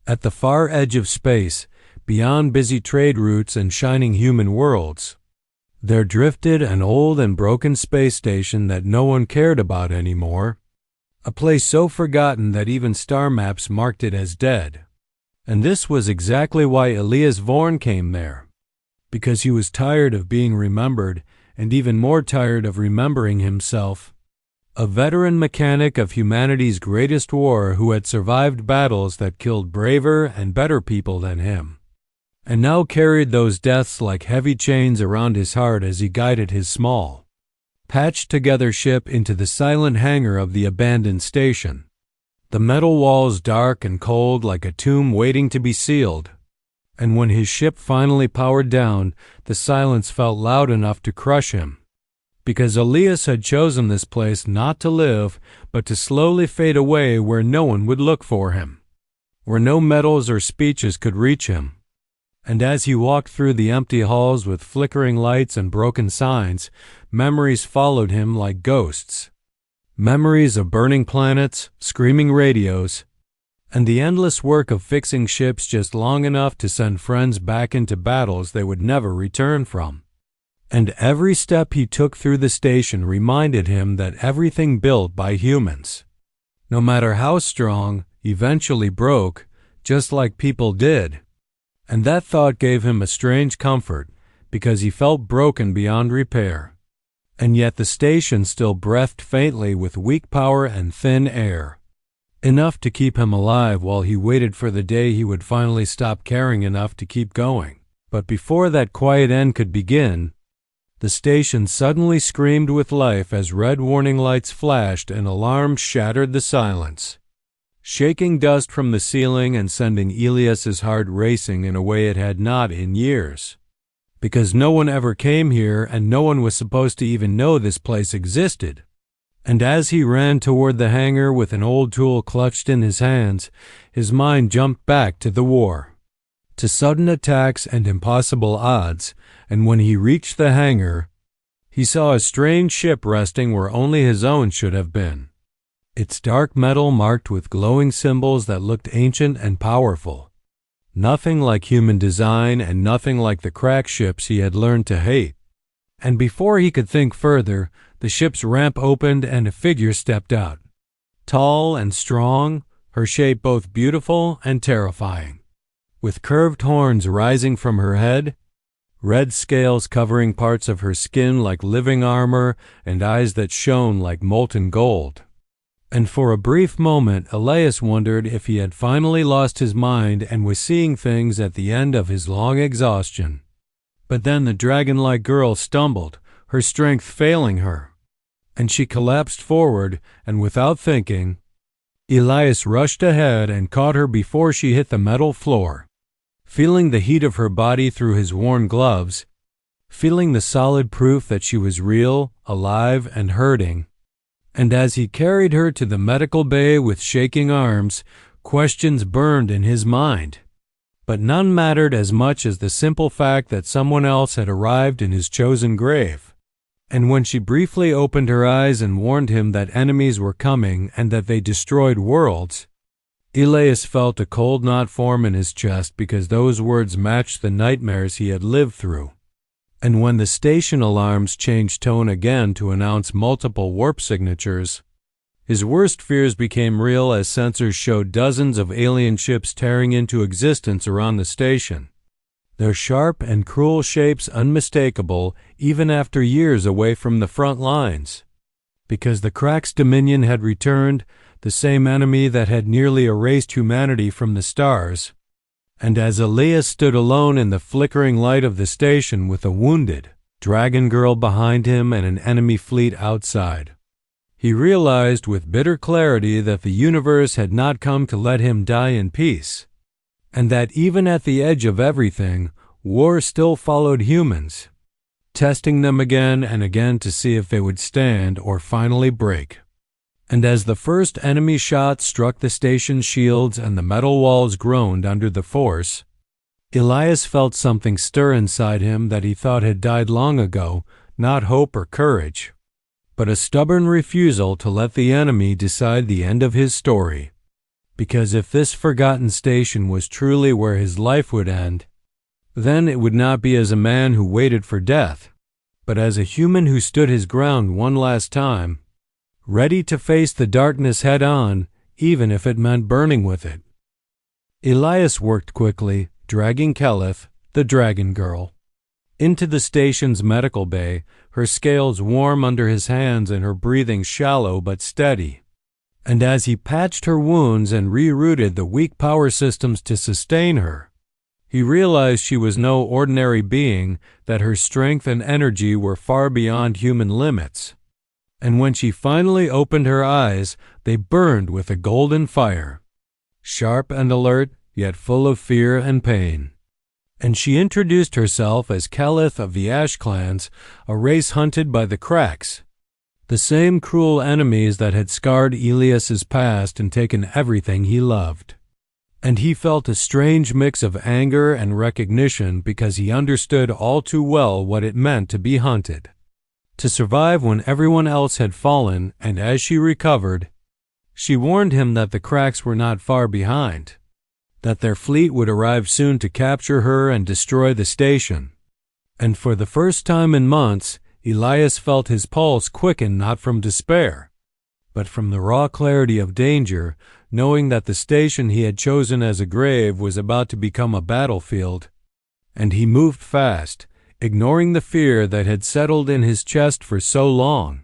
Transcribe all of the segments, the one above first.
At the far edge of space, beyond busy trade routes and shining human worlds, there drifted an old and broken space station that no one cared about anymore, a place so forgotten that even star maps marked it as dead. And this was exactly why Elias Vorn came there, because he was tired of being remembered and even more tired of remembering himself. A veteran mechanic of humanity's greatest war who had survived battles that killed braver and better people than him, and now carried those deaths like heavy chains around his heart as he guided his small, patched-together ship into the silent hangar of the abandoned station, the metal walls dark and cold like a tomb waiting to be sealed. And when his ship finally powered down, the silence felt loud enough to crush him, because Elias had chosen this place not to live, but to slowly fade away where no one would look for him, where no medals or speeches could reach him. And as he walked through the empty halls with flickering lights and broken signs, memories followed him like ghosts. Memories of burning planets, screaming radios, and the endless work of fixing ships just long enough to send friends back into battles they would never return from. And every step he took through the station reminded him that everything built by humans, no matter how strong, eventually broke, just like people did. And that thought gave him a strange comfort, because he felt broken beyond repair. And yet the station still breathed faintly with weak power and thin air, enough to keep him alive while he waited for the day he would finally stop caring enough to keep going. But before that quiet end could begin, the station suddenly screamed with life as red warning lights flashed and alarms shattered the silence, shaking dust from the ceiling and sending Elias's heart racing in a way it had not in years. Because no one ever came here and no one was supposed to even know this place existed. And as he ran toward the hangar with an old tool clutched in his hands, his mind jumped back to the war, to sudden attacks and impossible odds, and when he reached the hangar, he saw a strange ship resting where only his own should have been, its dark metal marked with glowing symbols that looked ancient and powerful. Nothing like human design and nothing like the crack ships he had learned to hate. And before he could think further, the ship's ramp opened and a figure stepped out. Tall and strong, her shape both beautiful and terrifying, with curved horns rising from her head, red scales covering parts of her skin like living armor, and eyes that shone like molten gold. And for a brief moment, Elias wondered if he had finally lost his mind and was seeing things at the end of his long exhaustion. But then the dragon-like girl stumbled, her strength failing her, and she collapsed forward, and without thinking, Elias rushed ahead and caught her before she hit the metal floor, feeling the heat of her body through his worn gloves, feeling the solid proof that she was real, alive, and hurting. And as he carried her to the medical bay with shaking arms, questions burned in his mind. But none mattered as much as the simple fact that someone else had arrived in his chosen grave. And when she briefly opened her eyes and warned him that enemies were coming and that they destroyed worlds, Elias felt a cold knot form in his chest because those words matched the nightmares he had lived through. And when the station alarms changed tone again to announce multiple warp signatures, his worst fears became real as sensors showed dozens of alien ships tearing into existence around the station, their sharp and cruel shapes unmistakable even after years away from the front lines. Because the Crack's dominion had returned, the same enemy that had nearly erased humanity from the stars. And as Elias stood alone in the flickering light of the station with a wounded dragon girl behind him and an enemy fleet outside, he realized with bitter clarity that the universe had not come to let him die in peace, and that even at the edge of everything, war still followed humans, testing them again and again to see if they would stand or finally break. And as the first enemy shot struck the station's shields and the metal walls groaned under the force, Elias felt something stir inside him that he thought had died long ago, not hope or courage, but a stubborn refusal to let the enemy decide the end of his story. because if this forgotten station was truly where his life would end, then it would not be as a man who waited for death, but as a human who stood his ground one last time, ready to face the darkness head on, even if it meant burning with it. Elias worked quickly, dragging Keleth, the dragon girl, into the station's medical bay, her scales warm under his hands and her breathing shallow but steady. And as he patched her wounds and rerouted the weak power systems to sustain her, he realized she was no ordinary being, that her strength and energy were far beyond human limits. And when she finally opened her eyes, they burned with a golden fire, sharp and alert, yet full of fear and pain. And she introduced herself as Keleth of the Ash Clans, a race hunted by the Cracks, the same cruel enemies that had scarred Elias's past and taken everything he loved. And he felt a strange mix of anger and recognition because he understood all too well what it meant to be hunted, to survive when everyone else had fallen. And as she recovered, she warned him that the Cracks were not far behind, that their fleet would arrive soon to capture her and destroy the station. And for the first time in months, Elias felt his pulse quicken not from despair, but from the raw clarity of danger, knowing that the station he had chosen as a grave was about to become a battlefield. And he moved fast, ignoring the fear that had settled in his chest for so long,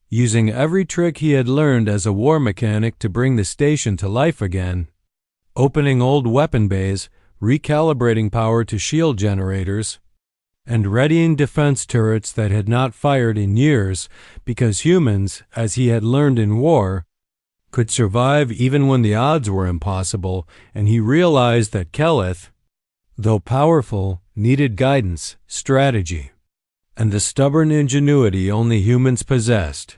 using every trick he had learned as a war mechanic to bring the station to life again, opening old weapon bays, recalibrating power to shield generators, and readying defense turrets that had not fired in years, because humans, as he had learned in war, could survive even when the odds were impossible. And he realized that Keleth, though powerful, needed guidance, strategy, and the stubborn ingenuity only humans possessed.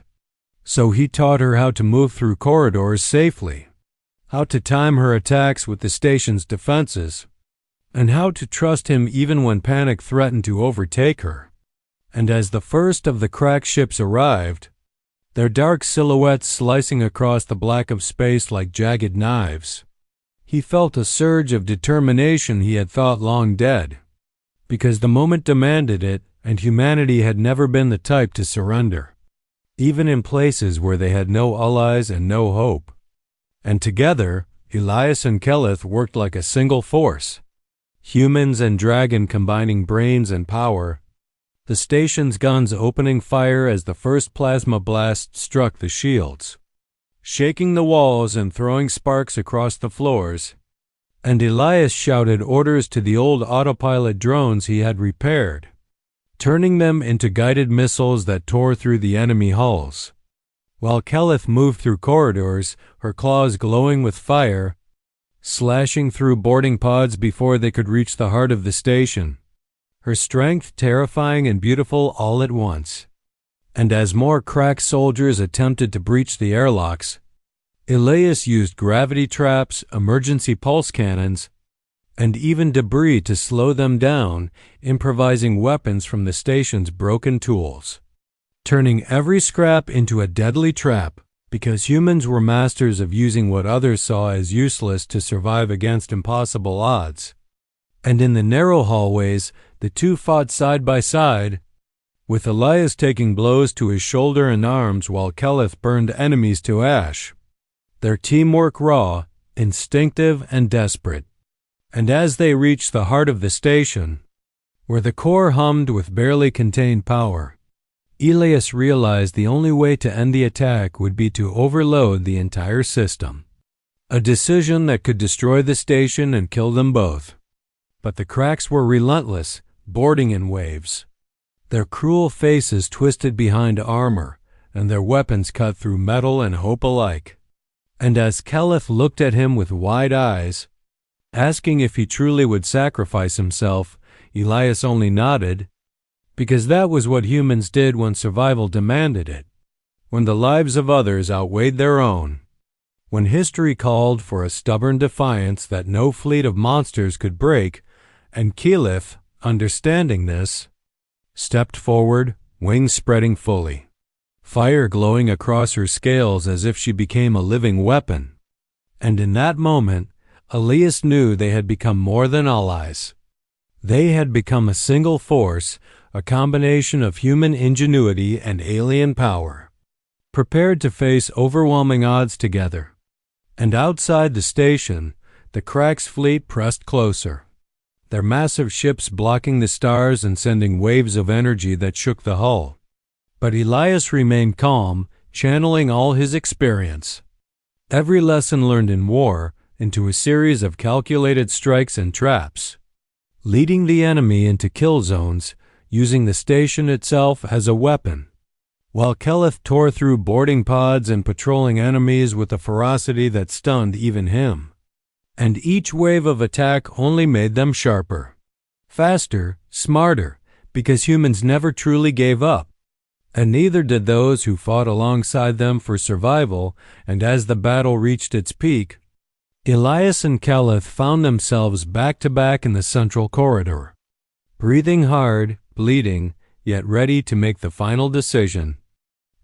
So he taught her how to move through corridors safely, how to time her attacks with the station's defenses, and how to trust him even when panic threatened to overtake her. And as the first of the crack ships arrived, their dark silhouettes slicing across the black of space like jagged knives, he felt a surge of determination he had thought long dead, because the moment demanded it, and humanity had never been the type to surrender, even in places where they had no allies and no hope. And together, Elias and Keleth worked like a single force, humans and dragon combining brains and power, the station's guns opening fire as the first plasma blast struck the shields, shaking the walls and throwing sparks across the floors. And Elias shouted orders to the old autopilot drones he had repaired, turning them into guided missiles that tore through the enemy hulls, while Keleth moved through corridors, her claws glowing with fire, slashing through boarding pods before they could reach the heart of the station, her strength terrifying and beautiful all at once. And as more crack soldiers attempted to breach the airlocks, Elias used gravity traps, emergency pulse cannons, and even debris to slow them down, improvising weapons from the station's broken tools, turning every scrap into a deadly trap, because humans were masters of using what others saw as useless to survive against impossible odds. And in the narrow hallways, the two fought side by side, with Elias taking blows to his shoulder and arms while Keleth burned enemies to ash, their teamwork raw, instinctive, and desperate. And as they reached the heart of the station, where the core hummed with barely contained power, Elias realized the only way to end the attack would be to overload the entire system, a decision that could destroy the station and kill them both. But the cracks were relentless, boarding in waves, their cruel faces twisted behind armor, and their weapons cut through metal and hope alike. And as Keleth looked at him with wide eyes, asking if he truly would sacrifice himself, Elias only nodded, because that was what humans did when survival demanded it, when the lives of others outweighed their own, when history called for a stubborn defiance that no fleet of monsters could break. And Keleth, understanding this, stepped forward, wings spreading fully, fire glowing across her scales as if she became a living weapon. And in that moment, Elias knew they had become more than allies. They had become a single force, a combination of human ingenuity and alien power, prepared to face overwhelming odds together. And outside the station, the Crack's fleet pressed closer, their massive ships blocking the stars and sending waves of energy that shook the hull. But Elias remained calm, channeling all his experience, every lesson learned in war, into a series of calculated strikes and traps, leading the enemy into kill zones, using the station itself as a weapon, while Keleth tore through boarding pods and patrolling enemies with a ferocity that stunned even him. And each wave of attack only made them sharper, faster, smarter, because humans never truly gave up. And neither did those who fought alongside them for survival. And as the battle reached its peak, Elias and Keleth found themselves back to back in the central corridor, breathing hard, bleeding, yet ready to make the final decision.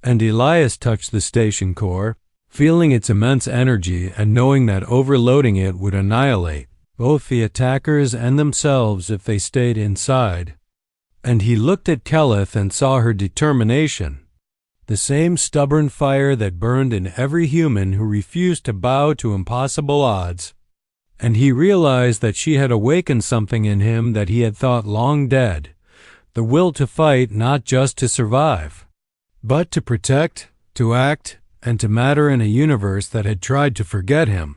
And Elias touched the station core, feeling its immense energy and knowing that overloading it would annihilate both the attackers and themselves if they stayed inside. And he looked at Keleth and saw her determination, the same stubborn fire that burned in every human who refused to bow to impossible odds. And he realized that she had awakened something in him that he had thought long dead, the will to fight not just to survive, but to protect, to act, and to matter in a universe that had tried to forget him.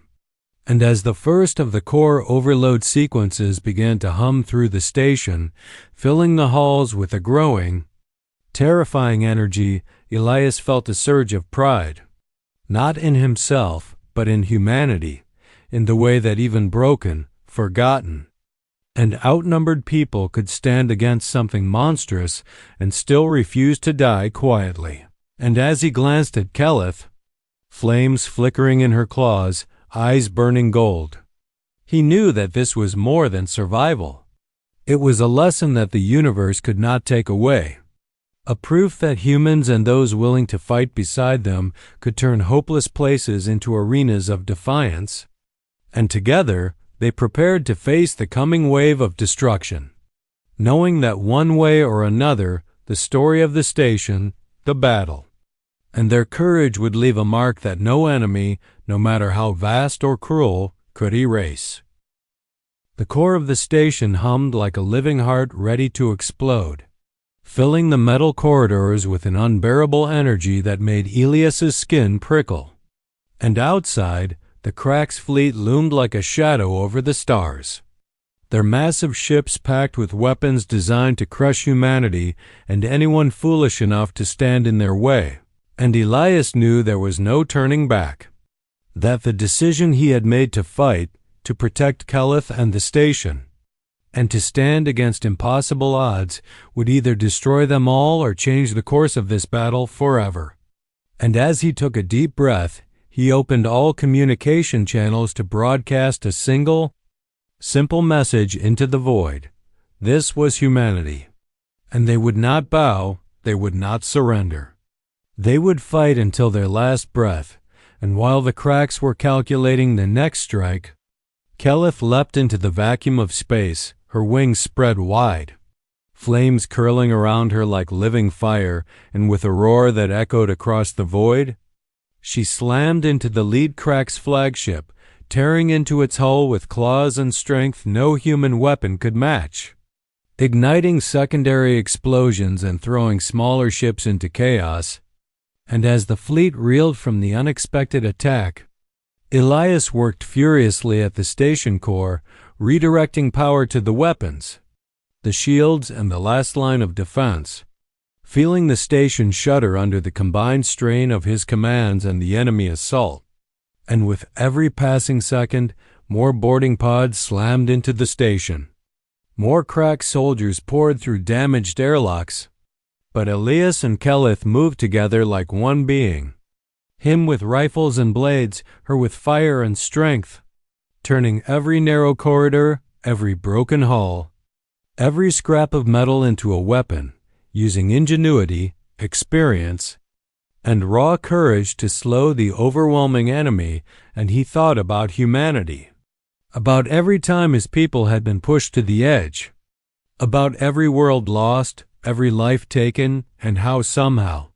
And as the first of the core overload sequences began to hum through the station, filling the halls with a growing, terrifying energy, Elias felt a surge of pride, not in himself, but in humanity, in the way that even broken, forgotten, and outnumbered people could stand against something monstrous and still refuse to die quietly. And as he glanced at Keleth, flames flickering in her claws, eyes burning gold, he knew that this was more than survival. It was a lesson that the universe could not take away, a proof that humans and those willing to fight beside them could turn hopeless places into arenas of defiance. And together, they prepared to face the coming wave of destruction, knowing that one way or another, the story of the station, the battle, and their courage would leave a mark that no enemy, no matter how vast or cruel, could erase. The core of the station hummed like a living heart ready to explode, filling the metal corridors with an unbearable energy that made Elias's skin prickle. And outside, the Crack's fleet loomed like a shadow over the stars, their massive ships packed with weapons designed to crush humanity and anyone foolish enough to stand in their way. And Elias knew there was no turning back, that the decision he had made to fight, to protect Keleth and the station, and to stand against impossible odds would either destroy them all or change the course of this battle forever. And as he took a deep breath, he opened all communication channels to broadcast a single, simple message into the void. This was humanity. And they would not bow, they would not surrender. They would fight until their last breath, and while the Cracks were calculating the next strike, Keleth leapt into the vacuum of space, her wings spread wide, flames curling around her like living fire, and with a roar that echoed across the void, she slammed into the lead Crack's flagship, tearing into its hull with claws and strength no human weapon could match, igniting secondary explosions and throwing smaller ships into chaos. And as the fleet reeled from the unexpected attack, Elias worked furiously at the station core, redirecting power to the weapons, the shields, and the last line of defense, feeling the station shudder under the combined strain of his commands and the enemy assault. And with every passing second, more boarding pods slammed into the station. More Crack soldiers poured through damaged airlocks. But Elias and Keleth moved together like one being, him with rifles and blades, her with fire and strength, turning every narrow corridor, every broken hull, every scrap of metal into a weapon, using ingenuity, experience, and raw courage to slow the overwhelming enemy, and he thought about humanity. About every time his people had been pushed to the edge. About every world lost, every life taken, and how somehow,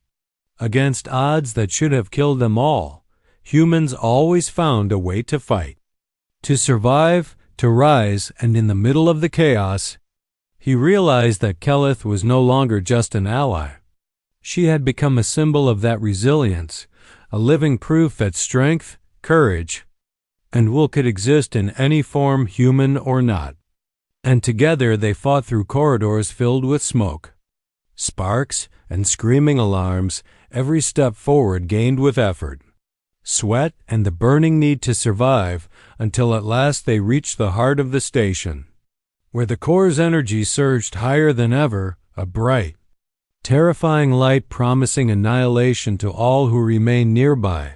against odds that should have killed them all, humans always found a way to fight. To survive, to rise, and in the middle of the chaos, he realized that Keleth was no longer just an ally. She had become a symbol of that resilience, a living proof that strength, courage, and will could exist in any form, human or not. And together they fought through corridors filled with smoke, sparks, and screaming alarms, every step forward gained with effort, sweat, and the burning need to survive, until at last they reached the heart of the station, where the core's energy surged higher than ever, a bright, terrifying light promising annihilation to all who remained nearby.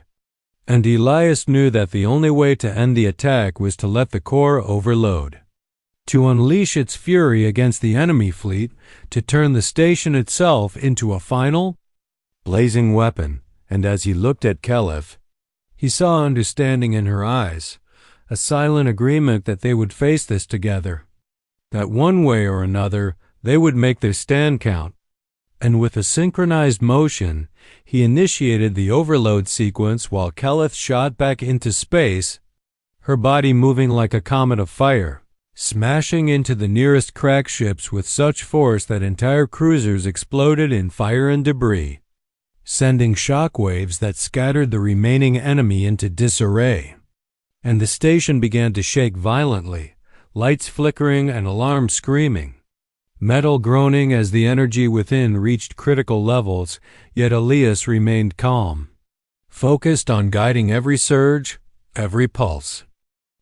And Elias knew that the only way to end the attack was to let the core overload, to unleash its fury against the enemy fleet, to turn the station itself into a final, blazing weapon. And as he looked at Keleth, he saw understanding in her eyes, a silent agreement that they would face this together, that one way or another they would make their stand count. And with a synchronized motion, he initiated the overload sequence while Keleth shot back into space, her body moving like a comet of fire, smashing into the nearest crack ships with such force that entire cruisers exploded in fire and debris, sending shock waves that scattered the remaining enemy into disarray. And the station began to shake violently, lights flickering and alarms screaming, metal groaning as the energy within reached critical levels, yet Elias remained calm, focused on guiding every surge, every pulse,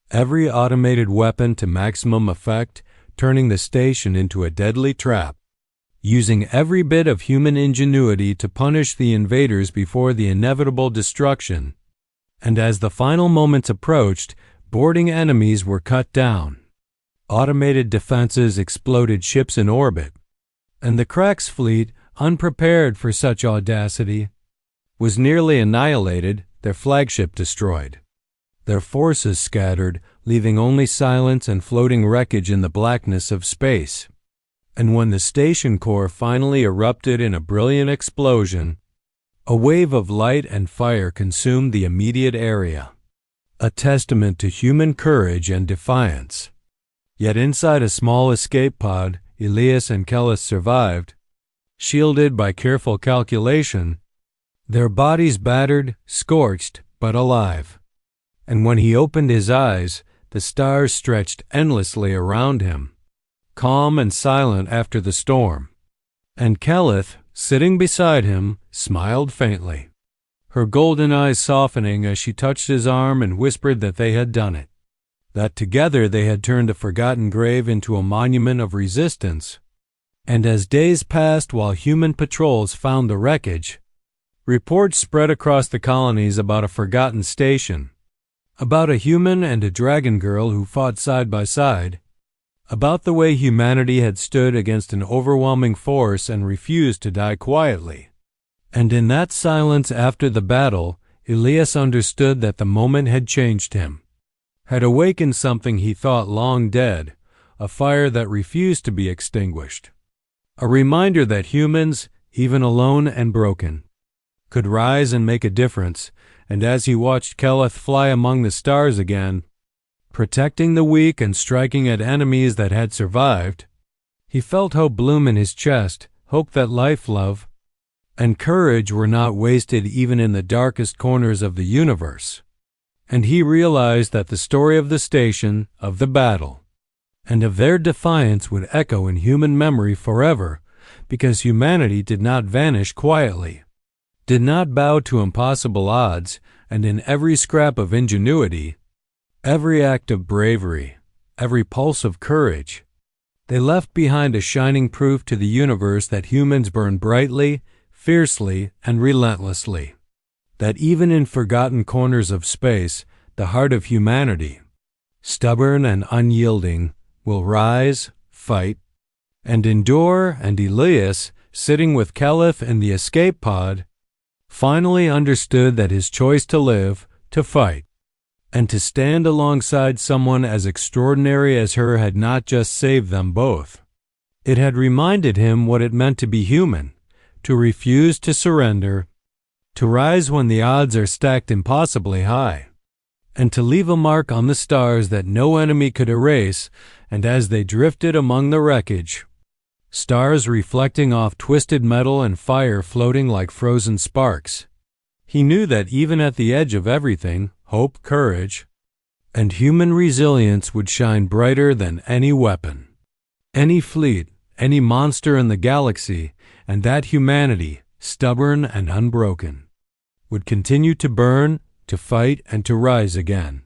every automated weapon to maximum effect, turning the station into a deadly trap, using every bit of human ingenuity to punish the invaders before the inevitable destruction. And as the final moments approached, boarding enemies were cut down. Automated defenses exploded ships in orbit, and the Krax fleet, unprepared for such audacity, was nearly annihilated, their flagship destroyed, their forces scattered, leaving only silence and floating wreckage in the blackness of space. And when the station core finally erupted in a brilliant explosion, a wave of light and fire consumed the immediate area, a testament to human courage and defiance. Yet inside a small escape pod, Elias and Keleth survived, shielded by careful calculation, their bodies battered, scorched, but alive. And when he opened his eyes, the stars stretched endlessly around him, calm and silent after the storm. And Keleth, sitting beside him, smiled faintly, her golden eyes softening as she touched his arm and whispered that they had done it, that together they had turned a forgotten grave into a monument of resistance. And as days passed while human patrols found the wreckage, reports spread across the colonies about a forgotten station, about a human and a dragon girl who fought side by side, about the way humanity had stood against an overwhelming force and refused to die quietly. And in that silence after the battle, Elias understood that the moment had changed him, had awakened something he thought long dead, a fire that refused to be extinguished, a reminder that humans, even alone and broken, could rise and make a difference. And as he watched Keleth fly among the stars again, protecting the weak and striking at enemies that had survived, he felt hope bloom in his chest, hope that life, love, and courage were not wasted even in the darkest corners of the universe. And he realized that the story of the station, of the battle, and of their defiance would echo in human memory forever, because humanity did not vanish quietly, did not bow to impossible odds, and in every scrap of ingenuity, every act of bravery, every pulse of courage, they left behind a shining proof to the universe that humans burn brightly, fiercely, and relentlessly, that even in forgotten corners of space, the heart of humanity, stubborn and unyielding, will rise, fight, and endure. And Elias, sitting with Keleth in the escape pod, finally understood that his choice to live, to fight, and to stand alongside someone as extraordinary as her had not just saved them both. It had reminded him what it meant to be human, to refuse to surrender, to rise when the odds are stacked impossibly high, and to leave a mark on the stars that no enemy could erase. And as they drifted among the wreckage, stars reflecting off twisted metal and fire floating like frozen sparks, he knew that even at the edge of everything, hope, courage, and human resilience would shine brighter than any weapon, any fleet, any monster in the galaxy, and that humanity, stubborn and unbroken, would continue to burn, to fight, and to rise again.